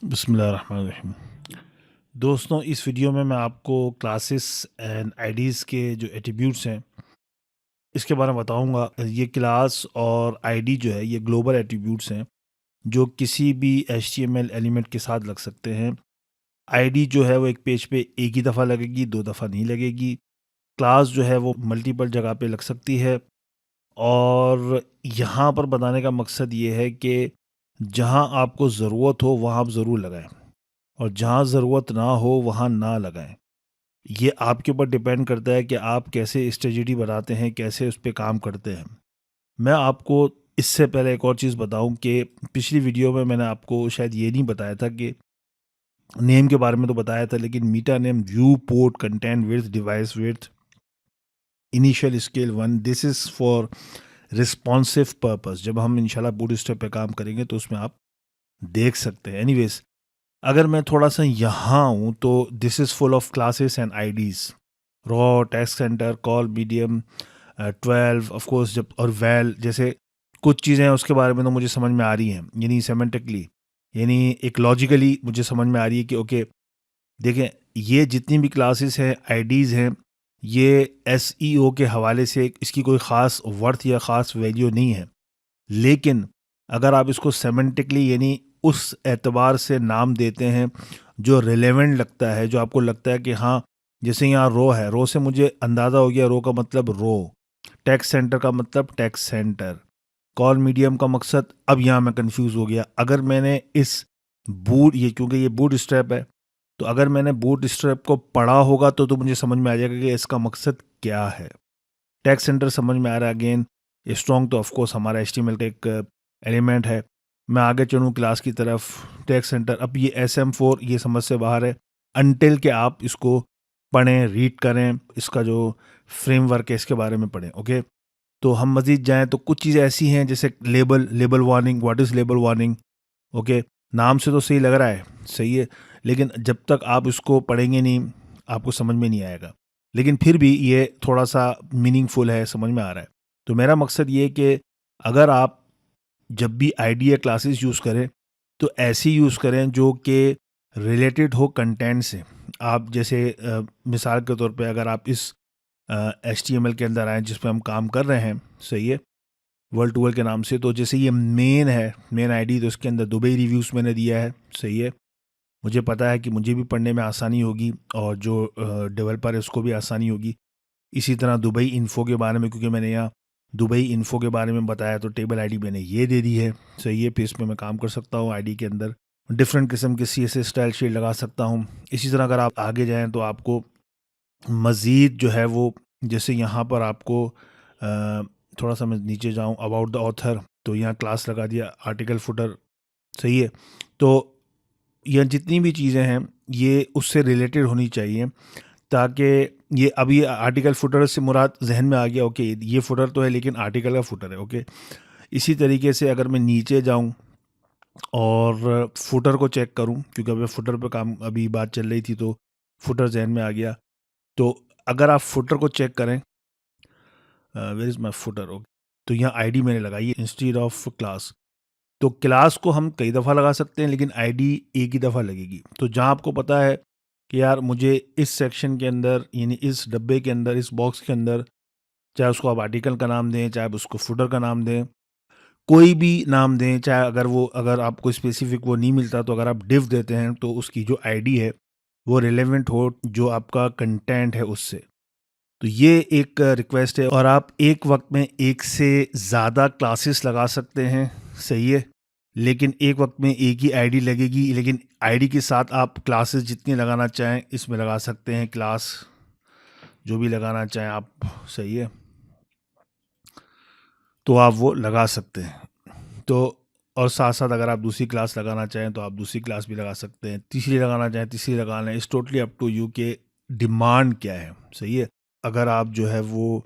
बिस्मिल्लाहिर्रहमानिर्रहीम। दोस्तों, इस वीडियो में मैं आपको क्लासेस एंड आईडीज़ के जो एट्रीब्यूट्स हैं इसके बारे में बताऊंगा। ये क्लास और आईडी जो है ये ग्लोबल एट्रीब्यूट्स हैं जो किसी भी एचटीएमएल एलिमेंट के साथ लग सकते हैं। आईडी जो है वो एक पेज पे एक ही दफ़ा लगेगी, दो दफ़ा नहीं लगेगी। क्लास जो है वो मल्टीपल जगह पे लग सकती है। और यहाँ पर बताने का मकसद ये है कि जहाँ आपको ज़रूरत हो वहाँ आप ज़रूर लगाएं और जहाँ ज़रूरत ना हो वहाँ ना लगाएं। ये आपके ऊपर डिपेंड करता है कि आप कैसे स्ट्रेटजी बनाते हैं, कैसे उस पे काम करते हैं। मैं आपको इससे पहले एक और चीज़ बताऊं कि पिछली वीडियो में मैंने आपको शायद ये नहीं बताया था कि नेम के बारे में तो बताया था, लेकिन meta name, viewport, content width, device width, initial scale 1, this is for responsive purpose. जब हम इंशाल्लाह बूटस्ट्रैप पे काम करेंगे तो उसमें आप देख सकते हैं। एनीवेज, अगर मैं थोड़ा सा यहाँ हूँ तो this is full of classes and IDs. Raw, text centre, call, medium, 12 of course, जब और वेल जैसे कुछ चीज़ें हैं उसके बारे में तो मुझे समझ में आ रही हैं, यानी सेमेंटिकली, यानी एक लॉजिकली मुझे समझ में आ रही है कि ओके, देखें, ये जितनी भी क्लासेस हैं, आईडीज़ हैं, ये एसईओ के हवाले से इसकी कोई ख़ास वर्थ या ख़ास वैल्यू नहीं है। लेकिन अगर आप इसको सेमेंटिकली यानी उस एतबार से नाम देते हैं जो रिलेवेंट लगता है, जो आपको लगता है कि हाँ, जैसे यहाँ रो है, रो से मुझे अंदाज़ा हो गया रो का मतलब रो, टैक्स सेंटर का मतलब टैक्स सेंटर, कॉल मीडियम का मकसद, अब यहाँ मैं कंफ्यूज हो गया। अगर मैंने इस बूट, ये क्योंकि ये बूट स्ट्रैप है, तो अगर मैंने बूट स्ट्रैप को पढ़ा होगा तो मुझे समझ में आ जाएगा कि इसका मकसद क्या है। टैक्स सेंटर समझ में आ रहा है। अगेन, स्ट्रॉन्ग तो ऑफकोर्स हमारा HTML का एक एलिमेंट है। मैं आगे चलूँ क्लास की तरफ, टैक्स सेंटर, अब ये SM4 ये समझ से बाहर है अनटिल कि आप इसको पढ़ें, रीड करें, इसका जो फ्रेमवर्क है इसके बारे में पढ़ें। ओके, तो हम मज़ीद जाएं तो कुछ चीज़ें ऐसी हैं जैसे label warning. What is label warning? Okay, नाम से तो सही लग रहा है, सही है, लेकिन जब तक आप इसको पढ़ेंगे नहीं आपको समझ में नहीं आएगा। लेकिन फिर भी ये थोड़ा सा मीनिंगफुल है, समझ में आ रहा है। तो मेरा मकसद ये है कि अगर आप जब भी आईडी क्लासेस यूज़ करें तो ऐसी यूज़ करें जो कि रिलेटेड हो कंटेंट से। आप जैसे मिसाल के तौर पे अगर आप इस HTML के अंदर आए जिस पे हम काम कर रहे हैं, सही है, वर्ल्ड टू वर्ल्ड के नाम से, तो जैसे ये मेन है, मेन आईडी, तो इसके अंदर दुबई रिव्यूज़ मैंने दिया है, सही है। मुझे पता है कि मुझे भी पढ़ने में आसानी होगी और जो डेवलपर है उसको भी आसानी होगी। इसी तरह दुबई इन्फो के बारे में, क्योंकि मैंने यहाँ दुबई इन्फो के बारे में बताया तो टेबल आईडी मैंने ये दे दी है, सही है। फिर इसमें मैं काम कर सकता हूँ, आईडी के अंदर डिफरेंट किस्म के CSS स्टाइल शीट लगा सकता हूँ। इसी तरह अगर आप आगे जाएँ तो आपको मज़ीद जो है वो, जैसे यहाँ पर आपको थोड़ा सा मैं नीचे जाऊँ, अबाउट द ऑथर, तो यहाँ क्लास लगा दिया, आर्टिकल फुटर, सही है। तो यह जितनी भी चीज़ें हैं ये उससे रिलेटेड होनी चाहिए, ताकि ये अभी आर्टिकल फुटर से मुराद जहन में आ गया। ओके, ये फुटर तो है लेकिन आर्टिकल का फुटर है। ओके, इसी तरीके से अगर मैं नीचे जाऊं और फुटर को चेक करूं, क्योंकि अभी फुटर पे काम अभी बात चल रही थी तो फुटर जहन में आ गया। तो अगर आप फुटर को चेक करें, where is my footer, okay, तो यहाँ आईडी मैंने लगाई है इंस्टीड ऑफ क्लास। तो क्लास को हम कई दफ़ा लगा सकते हैं लेकिन आईडी एक ही दफ़ा लगेगी। तो जहाँ आपको पता है कि यार मुझे इस सेक्शन के अंदर, यानी इस डब्बे के अंदर, इस बॉक्स के अंदर, चाहे उसको आप आर्टिकल का नाम दें, चाहे आप उसको फुटर का नाम दें, कोई भी नाम दें, चाहे अगर आपको स्पेसिफिक वो नहीं मिलता तो अगर आप डिव देते हैं तो उसकी जो आईडी है वो रिलेवेंट हो जो आपका कंटेंट है उससे। तो ये एक रिक्वेस्ट है। और आप एक वक्त में एक से ज़्यादा क्लासेस लगा सकते हैं, सही है, लेकिन एक वक्त में एक ही आईडी लगेगी। लेकिन आईडी के साथ आप क्लासेस जितनी लगाना चाहें इसमें लगा सकते हैं, क्लास जो भी लगाना चाहें आप, सही है, तो आप वो लगा सकते हैं। तो और साथ साथ अगर आप दूसरी क्लास लगाना चाहें तो आप दूसरी क्लास भी लगा सकते हैं, तीसरी लगाना चाहें तीसरी लगा लें। It's totally up to you के डिमांड क्या है, सही है। अगर आप जो है वो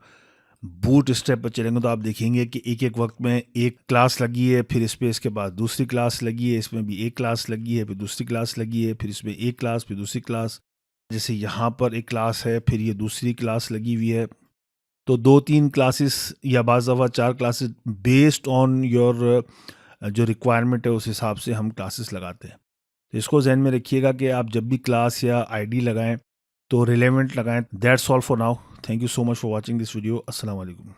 बूट स्टेप पर चलेंगे तो आप देखेंगे कि एक एक वक्त में एक क्लास लगी है, फिर इस पे इसके बाद दूसरी क्लास लगी है, इसमें भी एक क्लास लगी है, फिर दूसरी क्लास लगी है, फिर इसमें एक क्लास, फिर दूसरी क्लास। जैसे यहाँ पर एक क्लास है, फिर ये दूसरी क्लास लगी हुई है। तो 2-3 क्लासेस या बाज़ दफ़ा 4 क्लासेस, बेस्ड ऑन योर जो रिक्वायरमेंट है उस हिसाब से हम क्लासेस लगाते हैं। तो इसको जहन में रखिएगा कि आप जब भी क्लास या आईडी लगाएं तो रिलेवेंट लगाएं। That's all for now. Thank you so much for watching this video. अस्सलाम वालेकुम।